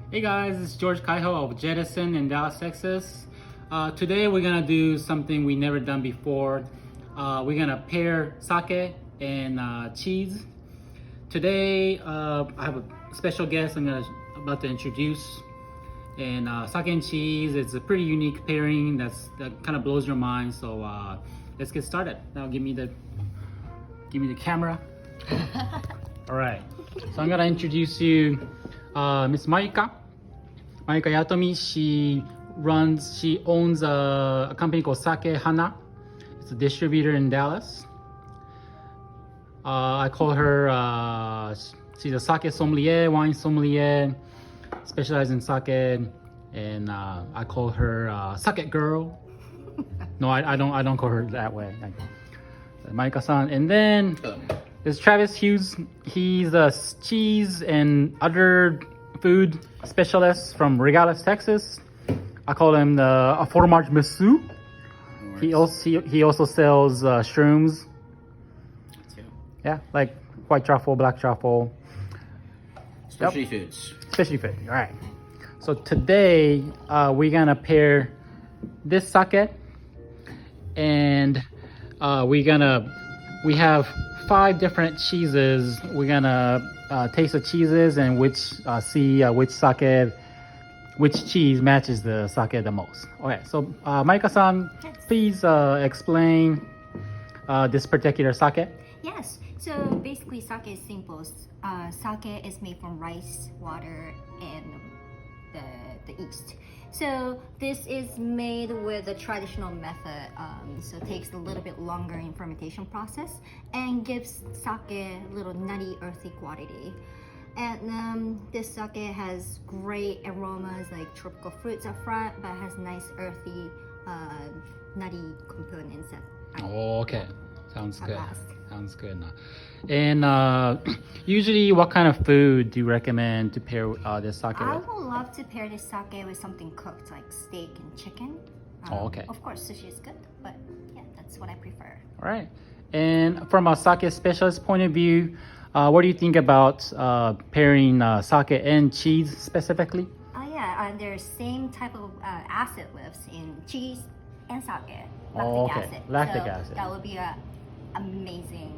Hey guys, it's George Kaiho of Jettison in Dallas, Texas. Today we're gonna do something we never done before. We're gonna pair sake and cheese. Today I have a special guest about to introduce. And sake and cheese, it's a pretty unique pairing that kind of blows your mind. So let's get started. Now give me the camera. All right. So I'm gonna introduce you Miss Mayuka Yatomi. She owns a company called Sake&Hana. It's a distributor in Dallas. I call her, she's a sake sommelier, wine sommelier, specialized in sake, and I call her sake girl. No, I don't call her that way. Mayuka-san. And then there's Travis Hughes. He's a cheese and other food specialist from Regalis, Texas. I call him the fromage monsieur. He also sells shrooms. Yeah, like white truffle, black truffle. Specialty foods. Specialty food. All right. So today we're gonna pair this sake, and we have 5 different cheeses. We're gonna taste the cheeses and see which cheese matches the sake the most. Okay, so Mayuka-san, please explain this particular sake. Yes, so basically sake is simple. Sake is made from rice, water, and the yeast. So this is made with a traditional method, so it takes a little bit longer in fermentation process and gives sake a little nutty, earthy quality. And this sake has great aromas like tropical fruits up front, but has nice earthy, nutty components at Oh, okay. Sounds good. last. Sounds good. And usually, what kind of food do you recommend to pair this sake I with? would love to pair this sake with something cooked like steak and chicken. Oh, okay. Of course, sushi is good, but yeah, that's what I prefer. All right. And from a sake specialist point of view, what do you think about pairing sake and cheese specifically? Yeah, there's same type of acid lives in cheese and sake. Lactic Oh, okay. acid. Lactic So acid. That would be an amazing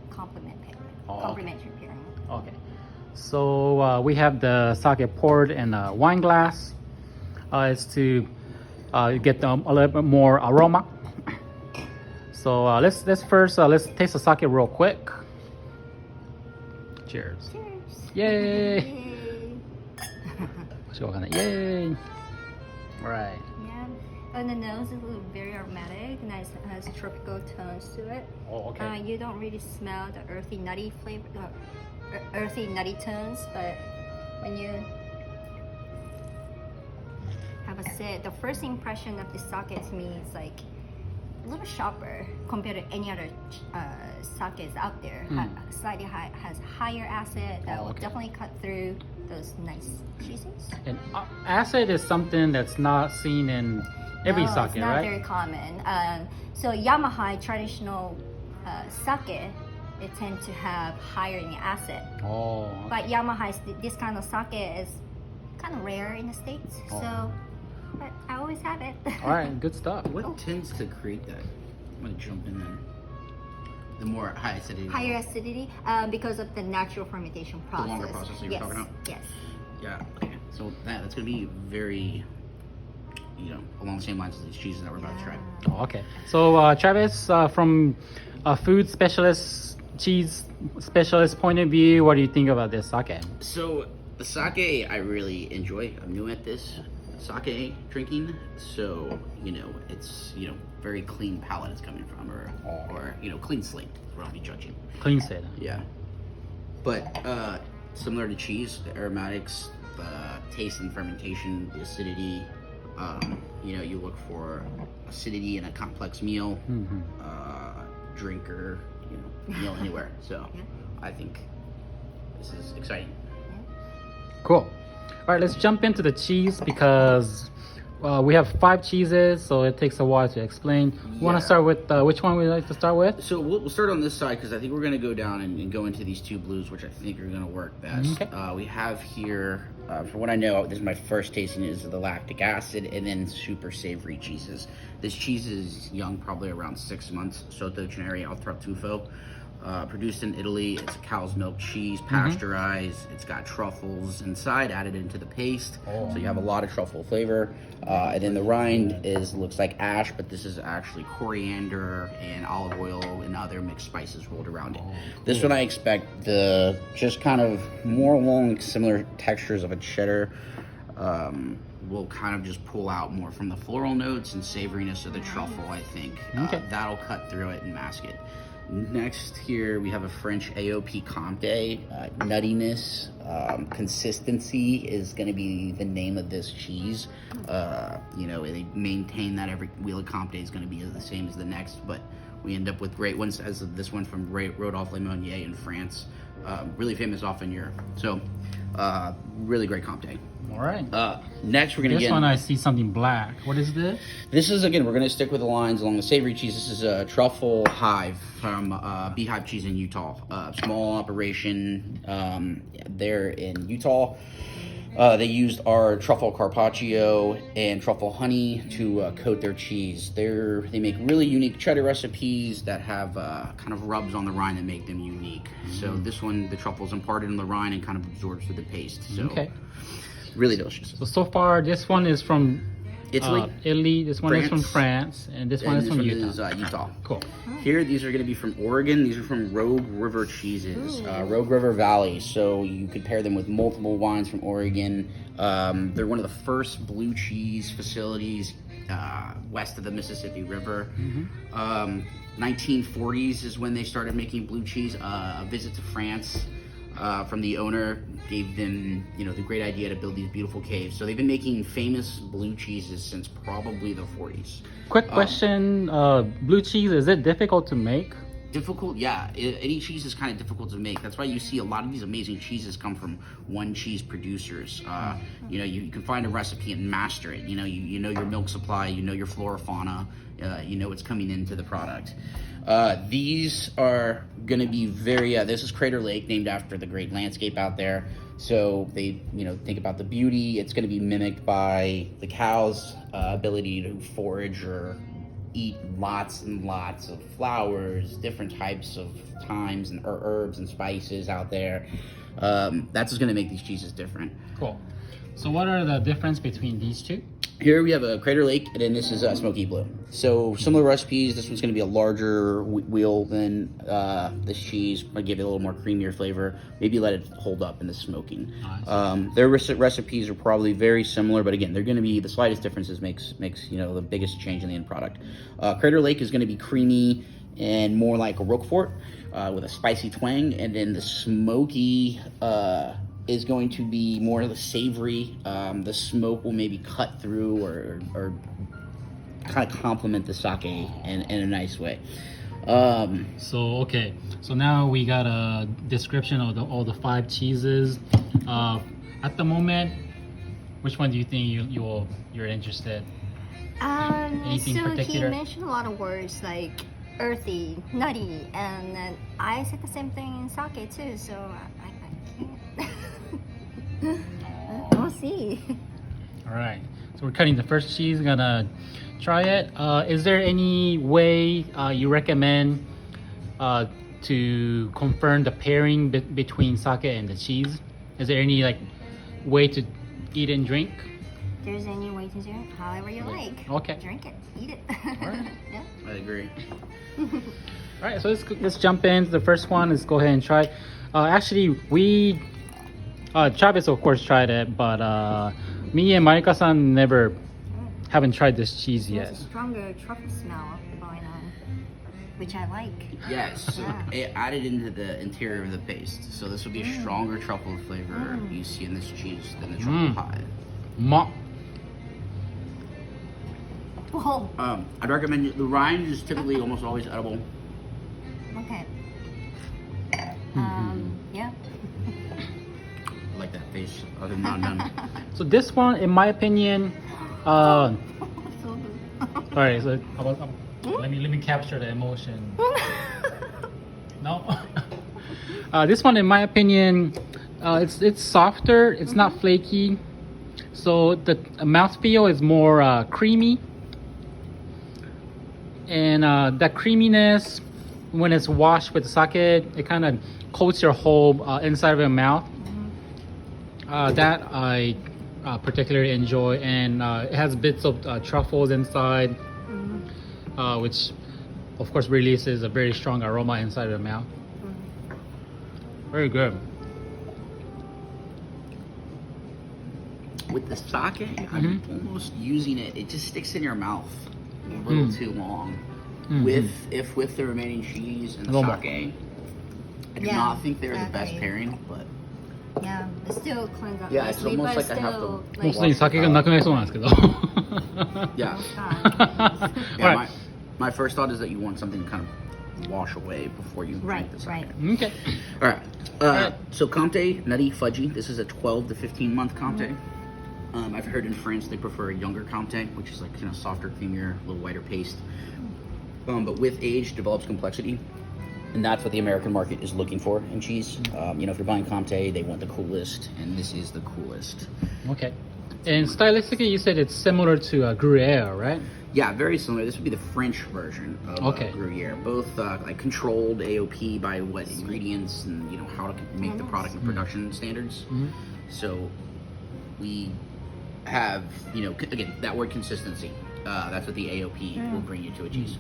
complementary pairing. Okay. So we have the sake poured in a wine glass. It's to get a little bit more aroma. So let's taste the sake real quick. Cheers. Cheers. Yay! Yay. Yay! All right. Yeah. On the nose, it's very aromatic, nice, has tropical tones to it. Oh, okay. You don't really smell the earthy, nutty flavor, earthy, nutty tones, but when you have a sip, the first impression of the sake to me is like a little sharper compared to any other sakes out there. Slightly has higher acid that will okay. definitely cut through those nice cheeses. And acid is something that's not seen in every No, sake, it's not right? very common. So Yamahai traditional sake, it tends to have higher in acid. Oh. But Yamahai, this kind of sake is kind of rare in the States. Oh. So, but I always have it. All right, good stuff. What tends to create that? I'm gonna jump in there. The more high acidity. Higher acidity because of the natural fermentation process. longer process that you were yes. talking about? Yes. Yeah. Okay. So that's gonna be very, along the same lines as these cheeses that we're about to try. Oh, okay. So Travis, from a food specialist, cheese specialist point of view, what do you think about this sake? So the sake I really enjoy. I'm new at this sake drinking, so it's very clean palate it's coming from, or clean slate. What I'll be judging. Clean slate. Yeah. But similar to cheese, the aromatics, the taste and fermentation, the acidity. You look for acidity in a complex meal, drink, or meal anywhere. So I think this is exciting. Cool. All right, let's jump into the cheese because we have 5 cheeses, so it takes a while to explain. You want Yeah. to start with which one we like to start with? So we'll start on this side because I think we're going to go down and go into these 2 blues, which I think are going to work best. Okay. We have here, for what I know, this is my first tasting, is the lactic acid and then super savory cheeses. This cheese is young, probably around 6 months. Sottocenere al Tartvfo. Produced in Italy. It's a cow's milk cheese, pasteurized. It's got truffles inside, added into the paste. So you have a lot of truffle flavor. And then the rind looks like ash, but this is actually coriander and olive oil and other mixed spices rolled around it. This one I expect the just kind of more along similar textures of a cheddar. Will kind of just pull out more from the floral notes and savoriness of the truffle, I think. That'll cut through it and mask it. Next here we have a French AOP Comte. Nuttiness, consistency is going to be the name of this cheese. You know, they maintain that every wheel of Comte is going to be the same as the next, but we end up with great ones, as this one from Rodolphe Lemonnier in France. Really famous off in Europe. So really great Comte. All right. Next, we're gonna This one I see something black. What is this? This is, again, we're gonna stick with the lines along the savory cheese. This is a Truffle Hive from Beehive Cheese in Utah. Small operation there in Utah. They used our truffle carpaccio and truffle honey to coat their cheese. They make really unique cheddar recipes that have kind of rubs on the rind that make them unique. So this one, the truffle's imparted in the rind and kind of absorbs through the paste. So really delicious. So far, this one is from Italy. This one France, is from France, and this one is from Utah. Utah. Cool. Here, these are going to be from Oregon. These are from Rogue River cheeses, Rogue River Valley. So you could pair them with multiple wines from Oregon. They're one of the first blue cheese facilities west of the Mississippi River. 1940s is when they started making blue cheese. A visit to France from the owner gave them, you know, the great idea to build these beautiful caves. So they've been making famous blue cheeses since probably the 40s. Quick question, blue cheese, is it difficult to make? Difficult, yeah. Any cheese is kind of difficult to make. That's why you see a lot of these amazing cheeses come from one cheese producers. You know, you can find a recipe and master it. You know, you know your milk supply, you know your flora fauna, you know what's coming into the product. These are going to be very, this is Crater Lake, named after the great landscape out there. So they, you know, think about the beauty. It's going to be mimicked by the cow's ability to forage or eat lots and lots of flowers, different types of thymes and herbs and spices out there. That's what's going to make these cheeses different. Cool. So what are the difference between these two? Here we have a Crater Lake, and then this is a Smoky Blue. So similar recipes. This one's going to be a larger wheel than this cheese. Might give it a little more creamier flavor. Maybe let it hold up in the smoking. Their recipes are probably very similar, but again, they're going to be the slightest differences makes you know the biggest change in the end product. Crater Lake is going to be creamy and more like a Roquefort with a spicy twang, and then the Smoky is going to be more of the savory. The smoke will maybe cut through or kind of complement the sake in a nice way. So now we got a description of all the 5 cheeses. At the moment, which one do you think you're interested? Anything so particular? he mentioned a lot of words like earthy, nutty, and then I said the same thing in sake too. So I can't. We'll see. All right, so we're cutting the first cheese. Gonna try it. Is there any way you recommend to confirm the pairing between sake and the cheese? Is there any like way to eat and drink? There's any way to do it, however you like. Okay. Drink it, eat it. Alright. Yeah. I agree. All right, so let's jump in. The first one. Let's go ahead and try. Actually, we Travis of course tried it, but me and Mayuka-san haven't tried this cheese yet. There's a stronger truffle smell going on, which I like. Yes, Yeah. it added into the interior of the paste. So this will be a stronger truffle flavor you see in this cheese than the truffle pie. Whoa. I'd recommend the rind is typically almost always edible. Okay. Yeah. I like that face. Other than not done. So this one, in my opinion, All So right, so let me capture the emotion. No. This one, in my opinion, it's softer. It's not flaky, so the mouthfeel is more creamy, and that creaminess, when it's washed with sake, it kind of coats your whole inside of your mouth. That I particularly enjoy, and it has bits of truffles inside, which of course releases a very strong aroma inside of the mouth. Very good. With the sake, I'm almost using it. It just sticks in your mouth a little too long. With the remaining cheese and the sake, I do not think they're the best pairing, but yeah, it still cleans up. yeah, it's nicely, almost but like I have to. still, もうすでに酒がなくなりそうなんですけど。 Yeah. Alright. Yeah, my first thought is that you want something to kind of wash away before you Right, drink the sake. right. Okay. All right. So Comte Nutty Fudgy. This is a 12 to 15 month Comte. I've heard in France they prefer a younger Comte, which is like kind of softer, creamier, a little whiter paste. But with age develops complexity, and that's what the American market is looking for in cheese. You know, if you're buying Comte, they want the coolest, and this is the coolest. Okay. And stylistically, you said it's similar to Gruyere, right? Yeah, very similar. This would be the French version of Gruyere. Both like controlled AOP by what ingredients and you know how to make the product and production standards. So we have, you know, again, that word consistency. That's what the AOP will bring you to a cheese.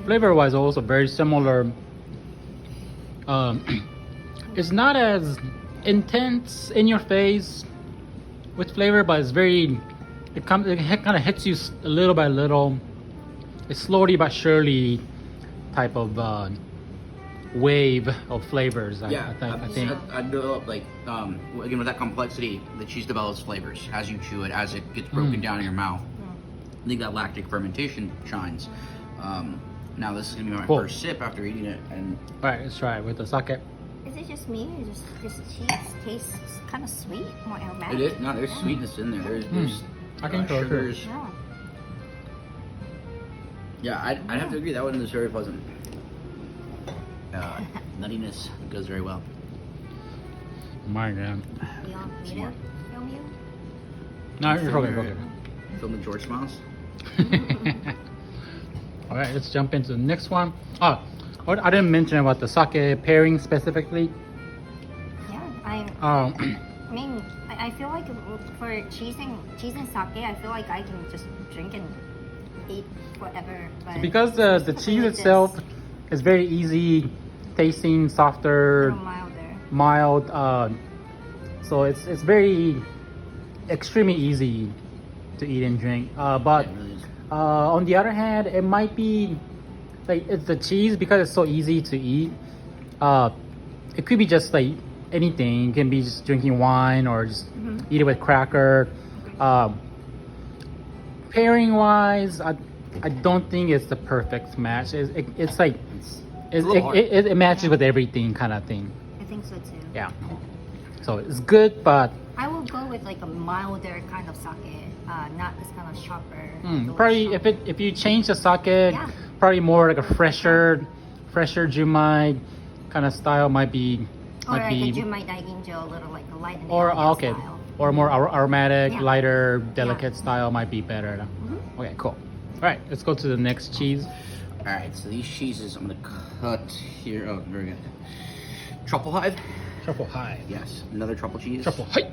Flavor-wise, also very similar. It's not as intense in your face with flavor, but it's very. It kind of hits you a little by little. It's slowly but surely type of wave of flavors. I think. I develop like again with that complexity, the cheese develops flavors as you chew it, as it gets broken down in your mouth. I think that lactic fermentation shines. Now this is gonna be my first sip after eating it, and all right, let's try it with the sake. Is it just me? Or just this cheese tastes kind of sweet, more aromatic? it is no. There's sweetness in there. There's I can tell sugars. Yeah. Yeah, I'd have to agree. That one is very pleasant. Nuttiness goes very well. My God. You want me to film you? No, it's okay. Film the George smiles. All right, let's jump into the next one. Oh, what I didn't mention about the sake pairing specifically. Yeah, I mean, I feel like for cheese and sake, I feel like I can just drink and eat whatever. But Because the cheese itself is very easy tasting, a softer, little milder. mild. So it's very extremely easy to eat and drink. But It really is. on the other hand, it might be like it's the cheese because it's so easy to eat. It could be just like anything. You can be just drinking wine or just eat it with cracker. Pairing wise, I don't think it's the perfect match. It's like it matches with everything kind of thing. I think so too. Yeah. So it's good, but I will go with like a milder kind of sake, not this kind of sharper. probably if you change the sake, probably more like a fresher Junmai kind of style might be. Or like a Junmai Daiginjo, a little like a light and Or elegant okay, style. or more aromatic, Yeah. lighter, delicate style might be better. Okay, cool. All right, let's go to the next cheese. All right, so these cheeses I'm gonna cut here. Oh, very good. Truffle Hive. Truffle Hive. Yes, another truffle cheese. Truffle Hive.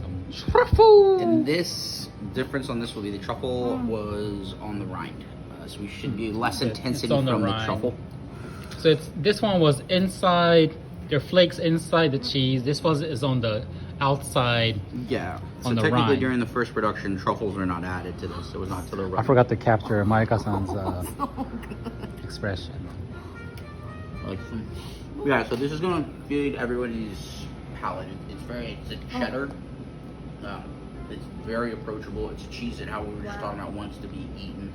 Some truffle. And this difference on this will be the truffle was on the rind, so we should be less intensity on the from the rind. truffle. So this one was inside. There are flakes inside the cheese. This is on the outside. Yeah. So On the technically, rind. during the first production, truffles are not added to this. It was not to the rind. I forgot to capture Mayuka-san's expression. Like, yeah. So this is gonna feed everybody's palate. It's a cheddar. It's very approachable. It's a cheese that how we were just talking about wants to be eaten.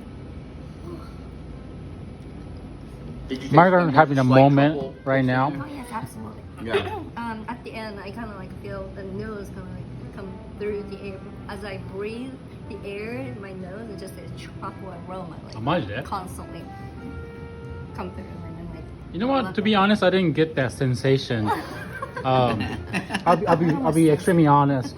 Did you Margaret having a slight moment truffle right now. Oh yes, absolutely. Yeah. At the end, I kind of like feel the nose kind of like come through the air as I breathe the air in my nose. It's just a truffle aroma, like Imagine. constantly come through, and then like. You know what? To be honest, I didn't get that sensation. I'll be extremely honest.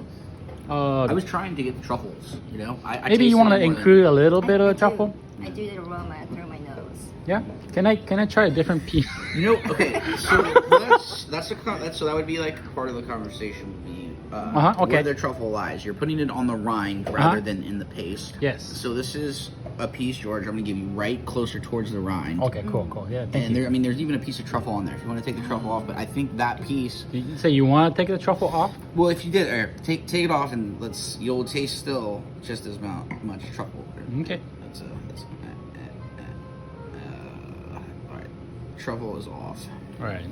I was trying to get the truffles, you know. I Maybe you tasted want to it more than- include a little bit of truffle. I do the aroma through my nose. Yeah. Can I try a different piece? You know, okay, so so that would be like part of the conversation would be Okay. where the truffle lies. You're putting it on the rind rather than in the paste. Yes. So this is a piece, George. I'm gonna give you right closer towards the rind. Okay, cool. Yeah, thank And you. there, I mean, there's even a piece of truffle on there if you want to take the truffle off. But I think that piece. You say you want to take the truffle off? Well, if you did, take it off and you'll taste still just as much truffle. Okay. All right, truffle is off. All right.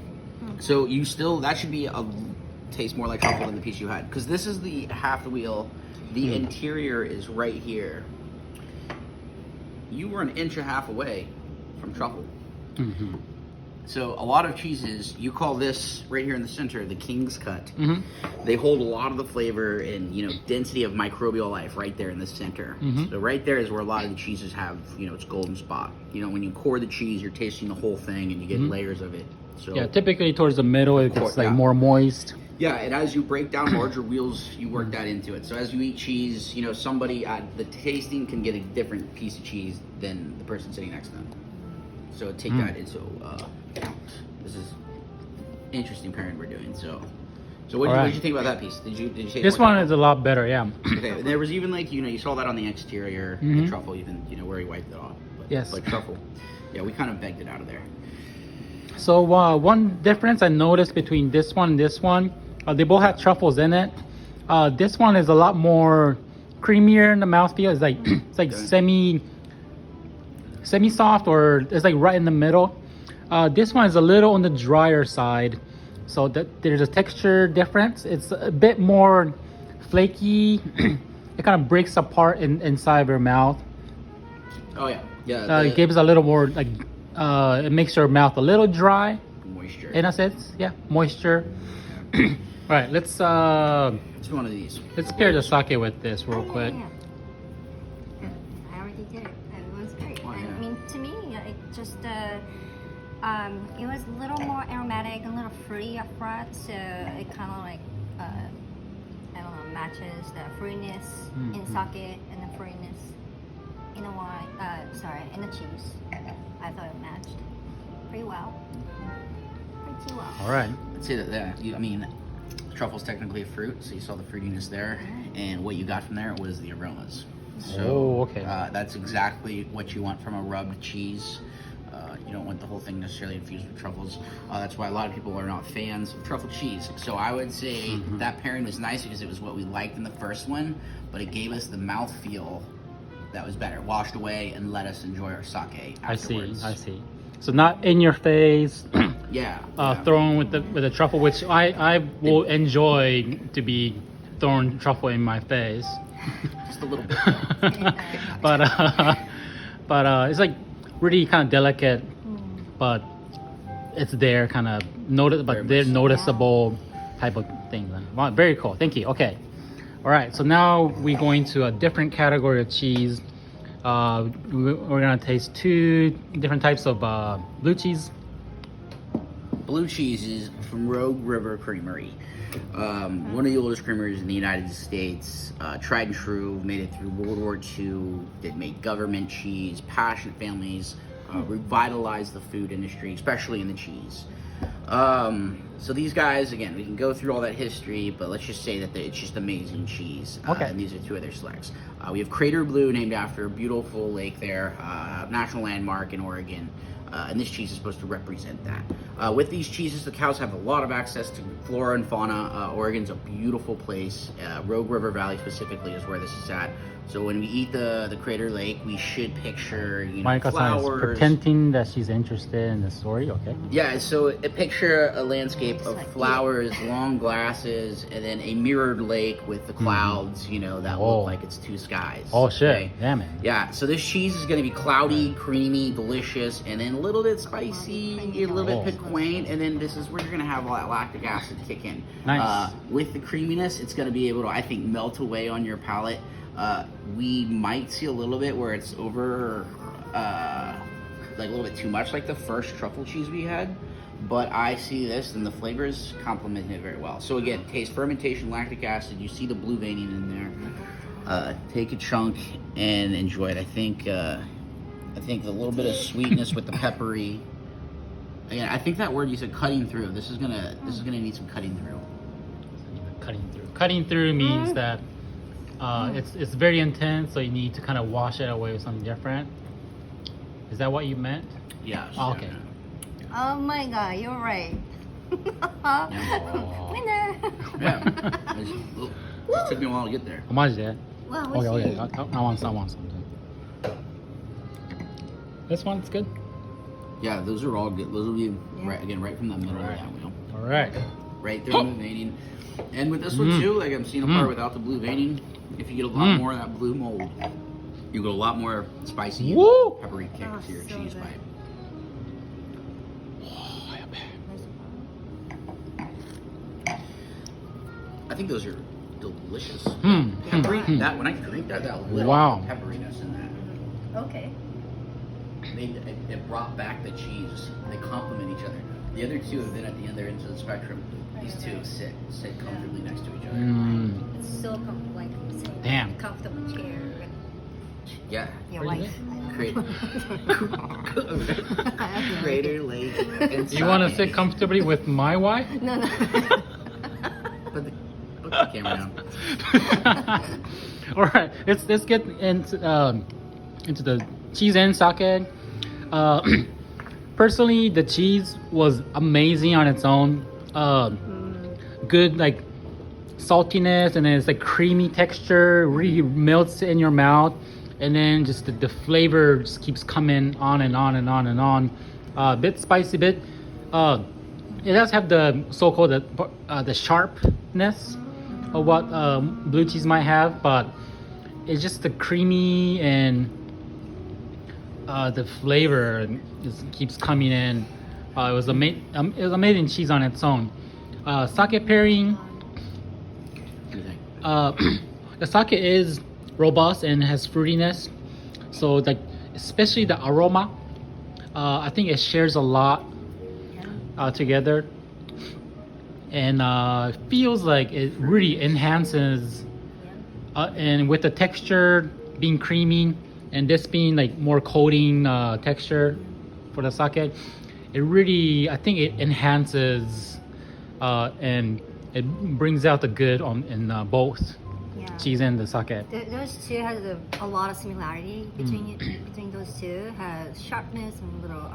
So that should be taste more like truffle than the piece you had, because this is the half the wheel. The interior is right here. You were 1.5 inches away from truffle. Mm-hmm. So a lot of cheeses, you call this right here in the center the king's cut. Mm-hmm. They hold a lot of the flavor and density of microbial life right there in the center. Mm-hmm. So right there is where a lot of the cheeses have its golden spot. When you core the cheese, you're tasting the whole thing and you get layers of it. So Yeah, typically towards the middle it gets like more moist. yeah, and as you break down larger wheels, you work that into it. So as you eat cheese, somebody at the tasting can get a different piece of cheese than the person sitting next to them. So take that into account. This is interesting pairing we're doing. So what did you think about that piece? Did you say This one is a lot better, yeah. Okay, and there was even like you saw that on the exterior, the truffle even where he wiped it off. But, Yes. But truffle, yeah, we kind of begged it out of there. So one difference I noticed between this one and this one, they both have truffles in it. This one is a lot more creamier in the mouthfeel. It's like semi soft, or it's like right in the middle. This one is a little on the drier side, so that there's a texture difference. It's a bit more flaky. It kind of breaks apart inside of your mouth. Oh yeah, It gives a little more like it makes your mouth a little dry. moisture. In a sense, yeah, moisture. All right, let's It's one of these. pair the sake with this real quick. Yeah. I already did it. Everyone's great. Oh, yeah. I mean, to me, it just it was a little more aromatic, a little fruity up front, so it kind of like I don't know, matches the fruitiness in sake and the fruitiness in the wine. In the cheese. I thought it matched pretty well. Pretty well. All right. I'd say that truffle's technically a fruit, so you saw the fruitiness there, and what you got from there was the aromas. So, okay. That's exactly what you want from a rubbed cheese. You don't want the whole thing necessarily infused with truffles. That's why a lot of people are not fans of truffle cheese. So I would say that pairing was nice because it was what we liked in the first one, but it gave us the mouthfeel that was better, washed away, and let us enjoy our sake afterwards. I see. So not in your face. Yeah. Thrown with the truffle, which I will enjoy to be thrown truffle in my face. Just a little bit. but it's like really kind of delicate, but it's there kind of they're noticeable type of thing. Wow, very cool. Thank you. Okay. All right. So now we go into a different category of cheese. We're gonna taste 2 different types of blue cheese. Blue cheese is from Rogue River Creamery. One of the oldest creameries in the United States, tried and true, made it through World War II, did make government cheese, passionate families, revitalized the food industry, especially in the cheese. So these guys, again, we can go through all that history, but let's just say that it's just amazing cheese. Okay. And these are 2 of their selects. We have Crater Blue, named after a beautiful lake there, national landmark in Oregon. And this cheese is supposed to represent that. With these cheeses, the cows have a lot of access to flora and fauna. Oregon's a beautiful place. Rogue River Valley specifically is where this is at. So when we eat the Crater Lake, we should picture Mayuka-san is flowers. pretending that she's interested in the story. Okay. Yeah, so picture a landscape of like flowers, long grasses, and then a mirrored lake with the clouds, that look like it's 2 skies. Oh shit! okay? Damn it. Yeah, so this cheese is going to be cloudy, creamy, delicious, and then little bit spicy, a little bit Oh. piquant, and then this is where you're gonna have all that lactic acid kick in. Nice. With the creaminess, it's gonna be able to, I think, melt away on your palate. We might see a little bit where it's over, like a little bit too much, like the first truffle cheese we had. But I see this, and the flavors complement it very well. So again, taste fermentation, lactic acid. You see the blue veining in there. Take a chunk and enjoy it. I think the little bit of sweetness with the peppery. Again, I think that word you said, cutting through. This is gonna need some cutting through. Cutting through means that it's very intense, so you need to kind of wash it away with something different. Is that what you meant? Yeah. Oh, okay. Oh my god, you're right. Yeah. Winner! Yeah. It took me a while to get there. マジで Wow, Okay, okay. I want something. This one's good. Yeah, those are all good. Those will be Yeah. right from the middle Right. of that wheel. All right. Right through the veining. And with this one too, like I'm seeing a part without the blue veining. If you get a lot more of that blue mold, you get a lot more spicy Woo! and peppery kick to your so cheese good. bite. I think those are delicious. Peppery. That when I drink that little Wow. pepperiness in that. Okay. It brought back the cheese. They complement each other. The other two have been at the other ends of the spectrum. These two sit comfortably next to each other. It's so like Damn. comfortable chair. Yeah. Your Where you wife. Crater Lake. You want to sit comfortably with my wife? No, no. Put the camera down. All right, let's get into the cheese and sake. Personally, the cheese was amazing on its own. Good like saltiness, and then it's like creamy texture. Really melts in your mouth, and then just the flavor just keeps coming on and on and on and on. Bit spicy, bit. It does have the so-called the sharpness of what blue cheese might have, but it's just the creamy and the flavor just keeps coming in. It was amazing cheese on its own. Sake pairing. The sake is robust and has fruitiness, so like especially the aroma. I think it shares a lot together, and feels like it really enhances. And with the texture being creamy, and this being like more coating texture for the sake, it really, I think it enhances and it brings out the good in both Yeah. cheese and the sake. Those two has a lot of similarity between between those two. Has sharpness and little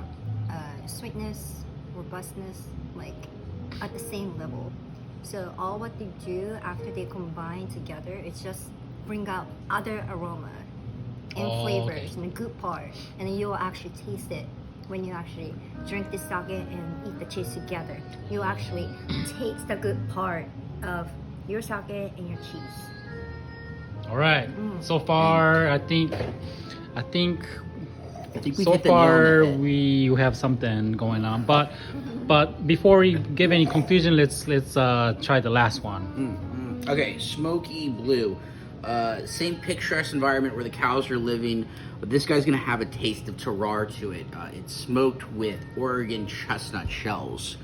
sweetness, robustness, like at the same level. So all what they do after they combine together, it's just bring out other aroma and flavors and the good part, and then you'll actually taste it when you actually drink the sake and eat the cheese together. You'll actually taste the good part of your sake and your cheese. All right. So far, I think we so hit the nail on far the head. we have something going on. But before we give any conclusion, let's try the last one. Okay, smoky blue. Same picturesque environment where the cows are living, but this guy's gonna have a taste of terroir to it. It's smoked with Oregon chestnut shells,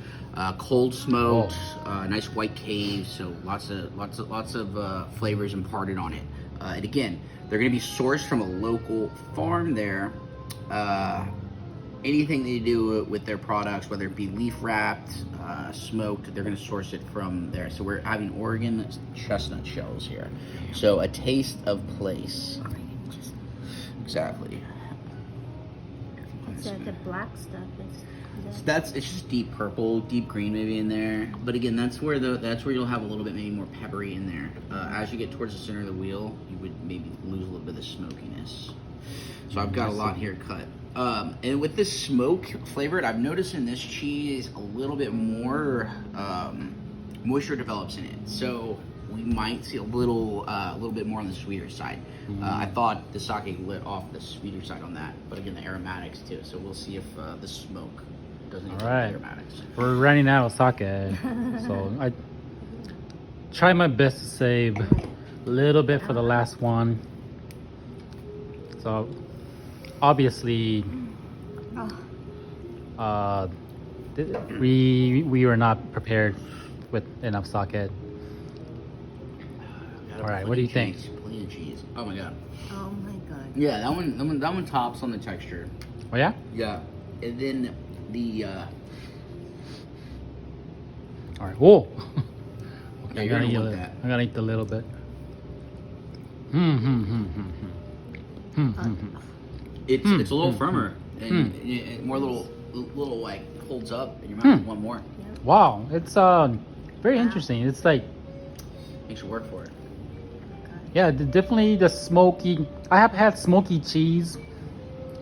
cold smoked, nice white caves, so lots of flavors imparted on it. And again, they're gonna be sourced from a local farm there. Anything they do with their products, whether it be leaf wrapped, smoked, they're going to source it from there. So we're having Oregon chestnut shells here. So a taste of place. Exactly. So the black stuff is. It's just deep purple, deep green maybe in there. But again, that's where you'll have a little bit maybe more peppery in there. As you get towards the center of the wheel, you would maybe lose a little bit of the smokiness. So I've got a lot here cut. And with this smoke flavored, I've noticed in this cheese a little bit more moisture develops in it. So we might see a little bit more on the sweeter side. I thought the sake lit off the sweeter side on that, but again, the aromatics too. So we'll see if the smoke doesn't All affect right. the aromatics. We're running out of sake, so I try my best to save a little bit for the last one. So obviously, Oh, we were not prepared with enough sake. All right, what do you think? Plenty of cheese. Oh my god. oh my god. Yeah, that one tops on the texture. Oh yeah? Yeah, and then the All right. Whoa. Yeah, I'm you're gonna gonna eat want that. I'm gonna eat a little bit. it's a little firmer and more little like holds up in your mouth. One more Wow, it's very interesting. It's like, makes you work for it. yeah, definitely the smoky. I have had smoky cheese,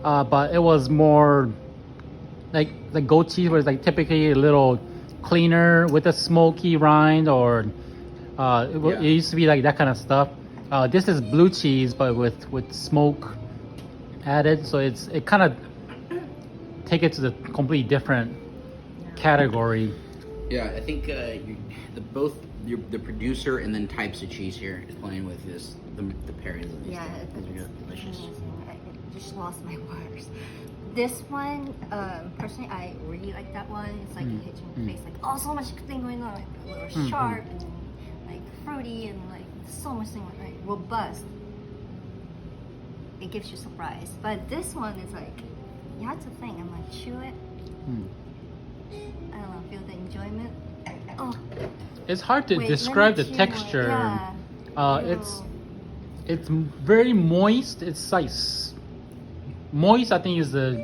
but it was more like goat cheese, where it's like typically a little cleaner with a smoky rind, or it used to be like that kind of stuff. This is blue cheese, but with smoke added, so it kind of take it to the completely different category. Yeah, I think the producer and then types of cheese here is playing with the pairings of these Yeah, things. These are it's delicious. amazing. I just lost my words. This one, personally, I really like that one. It's like it hits your face, like, oh, so much thing going on, like a little sharp and like fruity and like so much thing, like robust. It gives you surprise. But this one is like, you have to think. I'm like, chew it. I don't know, feel the enjoyment. Oh, It's hard to wait, describe let the me chew more. texture. Yeah. It's very moist. It's like moist. I think is the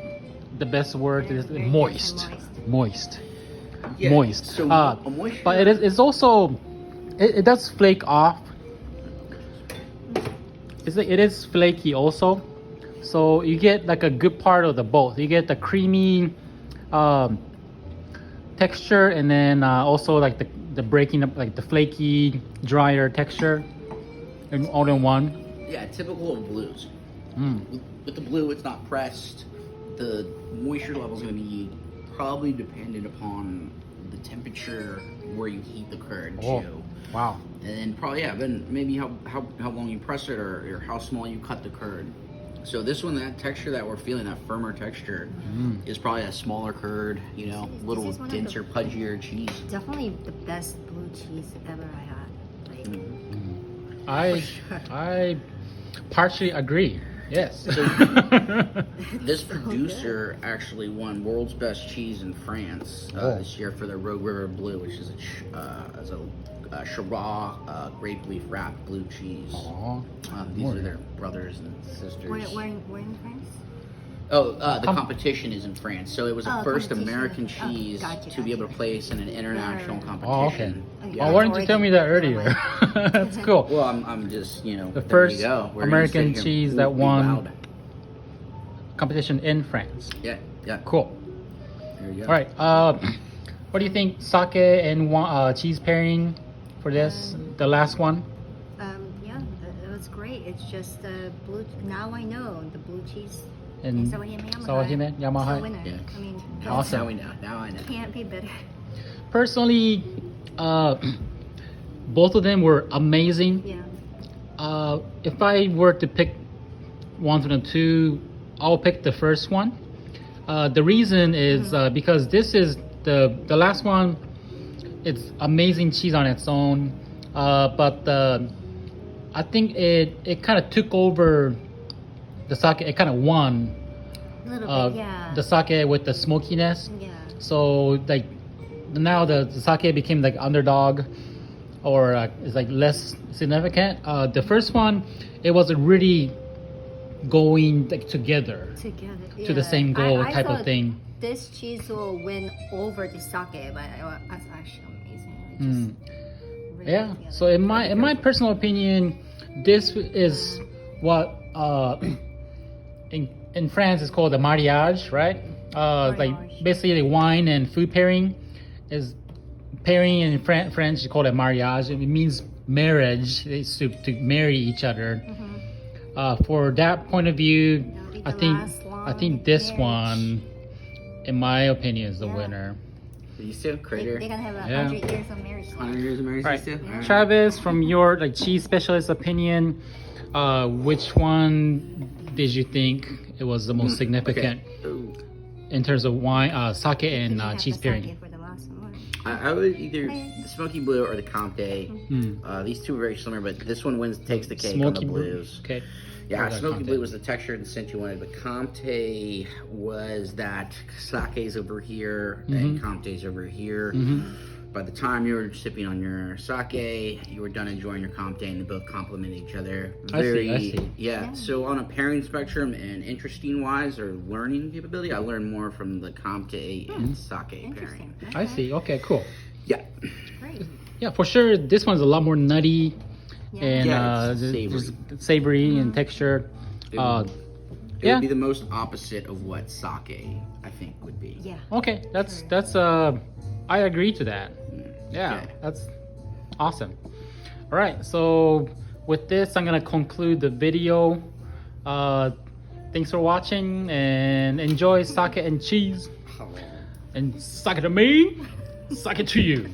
best word. Yeah, Is very moist. Moist. Yeah, Moist. So a moisture, But it's also it does flake off. It is flaky also, so you get like a good part of the both. You get the creamy texture, and then also like the breaking up, like the flaky, drier texture, all in one. yeah, typical of blues. With the blue, it's not pressed. The moisture level is going to be probably dependent upon the temperature where you heat the curd Oh, too. wow. And then probably, then maybe how long you press it, or how small you cut the curd. So this one, that texture that we're feeling, that firmer texture, is probably a smaller curd, little This is one of the- denser, pudgier cheese. definitely the best blue cheese ever I had. Like, I partially agree. Yes. This producer actually won World's Best Cheese in France this year for the Rogue River Blue, which is a Shiraz grape leaf wrapped blue cheese. Aw. These are their brothers and sisters. where in France? Oh, the competition is in France, so it was the first competition. American cheese Gotcha, to be able to place in an international Oh, okay. competition. Oh, why didn't you tell me that earlier? That's cool. Well, I'm just The there first you go. We're American gonna sit here cheese and that be won loud. competition in France. Yeah. Cool. There you go. All right. What do you think, sake and cheese pairing for this? The last one. Yeah, it was great. It's just the blue. Now I know the blue cheese. And Sawa Hime, Yamahai. Sawa Hime, Yamahai. It's a winner. Yeah. I mean, Awesome. Now I know. can't be better. Personally, both of them were amazing. Yeah. If I were to pick one from the two, I'll pick the first one. The reason is because this is the last one. It's amazing cheese on its own, but I think it kind of took over the sake. It kind of won A little bit, yeah. the sake with the smokiness. Yeah. So like now the sake became like underdog, or is like less significant. The first one, it was really going like together to the same goal I type of thought thing. This cheese will win over the sake, but it's actually amazing. It just really Yeah. together. So in my personal opinion, this is what in France is called the mariage, right? Like Mariage. basically wine and food pairing is pairing in French is called a mariage. It means marriage, to marry each other. For that point of view, I think this one, in my opinion, is the winner. These two, Crater. They're gonna have 100 years of marriage. 100 years of marriage, All right. these two? All right. Travis, from your cheese specialist opinion, which one did you think it was the most significant in terms of wine, sake, and cheese pairing? For the last one. I would either the Smoky Blue or the Comte. These two are very similar, but this one takes the cake on the blues. Okay. Yeah, Smoky Blue was the texture and scent you wanted, but Comte was that sake's over here and Comte's over here. By the time you were sipping on your sake, you were done enjoying your Comte, and they both complemented each other. I see. Yeah, so on a pairing spectrum and interesting wise or learning capability, I learned more from the Comte and sake pairing. I see. Okay, cool. Yeah. Great. Yeah, for sure. This one's a lot more nutty and it's savory in texture. It would be the most opposite of what sake, I think, would be. Yeah. Okay, that's I agree to that. Yeah, that's awesome. All right, so with this, I'm gonna conclude the video. Thanks for watching and enjoy sake and cheese. And sake to me, sake to you.